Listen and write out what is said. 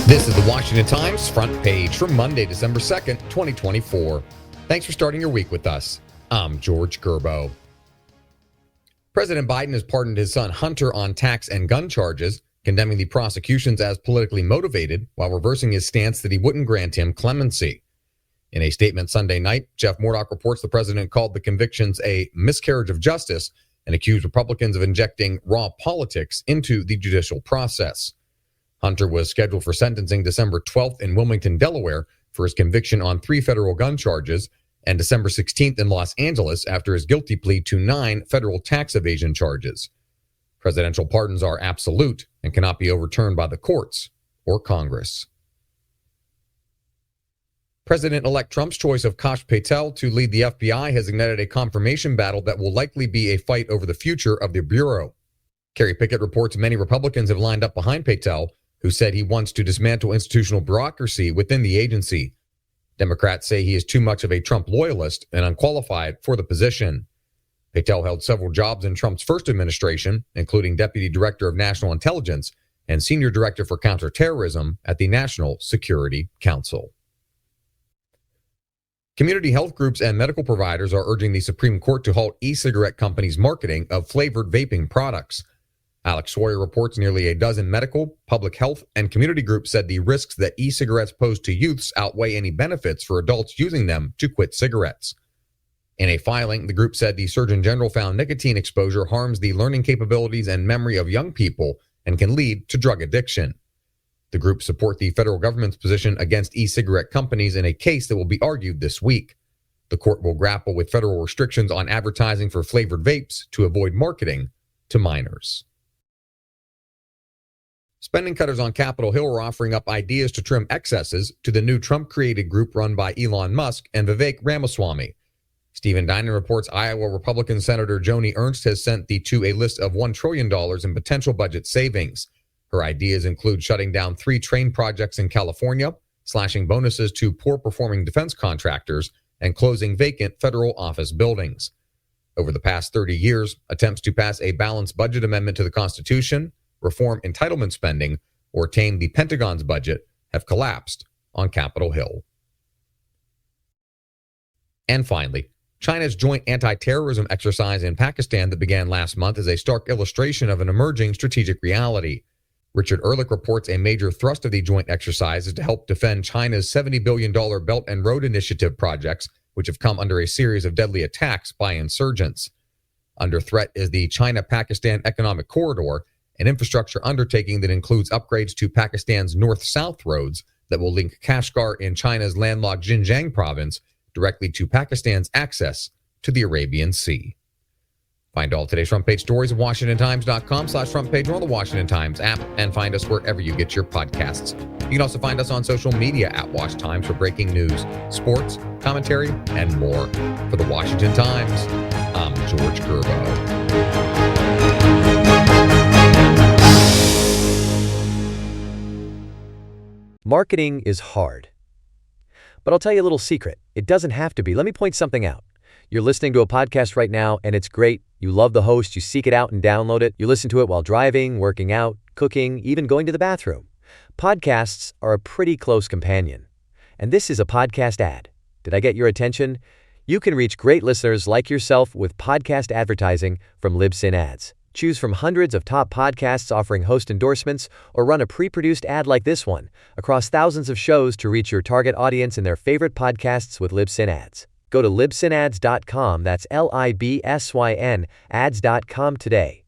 This is the Washington Times front page for Monday, December 2nd, 2024. Thanks for starting your week with us. I'm George Gerbo. President Biden has pardoned his son Hunter on tax and gun charges, condemning the prosecutions as politically motivated while reversing his stance that he wouldn't grant him clemency. In a statement Sunday night, Jeff Murdoch reports the president called the convictions a miscarriage of justice and accused Republicans of injecting raw politics into the judicial process. Hunter was scheduled for sentencing December 12th in Wilmington, Delaware, for his conviction on 3 federal gun charges, and December 16th in Los Angeles after his guilty plea to 9 federal tax evasion charges. Presidential pardons are absolute and cannot be overturned by the courts or Congress. President-elect Trump's choice of Kash Patel to lead the FBI has ignited a confirmation battle that will likely be a fight over the future of the Bureau. Kerry Pickett reports many Republicans have lined up behind Patel, who said he wants to dismantle institutional bureaucracy within the agency. Democrats say he is too much of a Trump loyalist and unqualified for the position. Patel held several jobs in Trump's first administration, including Deputy Director of National Intelligence and Senior Director for Counterterrorism at the National Security Council. Community health groups and medical providers are urging the Supreme Court to halt e-cigarette companies' marketing of flavored vaping products. Alex Sawyer reports nearly a dozen medical, public health, and community groups said the risks that e-cigarettes pose to youths outweigh any benefits for adults using them to quit cigarettes. In a filing, the group said the Surgeon General found nicotine exposure harms the learning capabilities and memory of young people and can lead to drug addiction. The group support the federal government's position against e-cigarette companies in a case that will be argued this week. The court will grapple with federal restrictions on advertising for flavored vapes to avoid marketing to minors. Spending cutters on Capitol Hill are offering up ideas to trim excesses to the new Trump-created group run by Elon Musk and Vivek Ramaswamy. Stephen Dinan reports Iowa Republican Senator Joni Ernst has sent the two a list of $1 trillion in potential budget savings. Her ideas include shutting down 3 train projects in California, slashing bonuses to poor-performing defense contractors, and closing vacant federal office buildings. Over the past 30 years, attempts to pass a balanced budget amendment to the Constitution, reform entitlement spending, or tame the Pentagon's budget have collapsed on Capitol Hill. And finally, China's joint anti-terrorism exercise in Pakistan that began last month is a stark illustration of an emerging strategic reality. Richard Ehrlich reports a major thrust of the joint exercise is to help defend China's $70 billion Belt and Road Initiative projects, which have come under a series of deadly attacks by insurgents. Under threat is the China-Pakistan Economic Corridor, an infrastructure undertaking that includes upgrades to Pakistan's north-south roads that will link Kashgar in China's landlocked Xinjiang province directly to Pakistan's access to the Arabian Sea. Find all today's front page stories at WashingtonTimes.com/front page or on the Washington Times app, and find us wherever you get your podcasts. You can also find us on social media at Wash Times for breaking news, sports, commentary, and more. For the Washington Times, I'm George Gerbo. Marketing is hard. But I'll tell you a little secret. It doesn't have to be. Let me point something out. You're listening to a podcast right now, and it's great. You love the host. You seek it out and download it. You listen to it while driving, working out, cooking, even going to the bathroom. Podcasts are a pretty close companion. And this is a podcast ad. Did I get your attention? You can reach great listeners like yourself with podcast advertising from Libsyn Ads. Choose from hundreds of top podcasts offering host endorsements, or run a pre-produced ad like this one across thousands of shows to reach your target audience in their favorite podcasts with Libsyn Ads. Go to libsynads.com, that's Libsyn, ads.com today.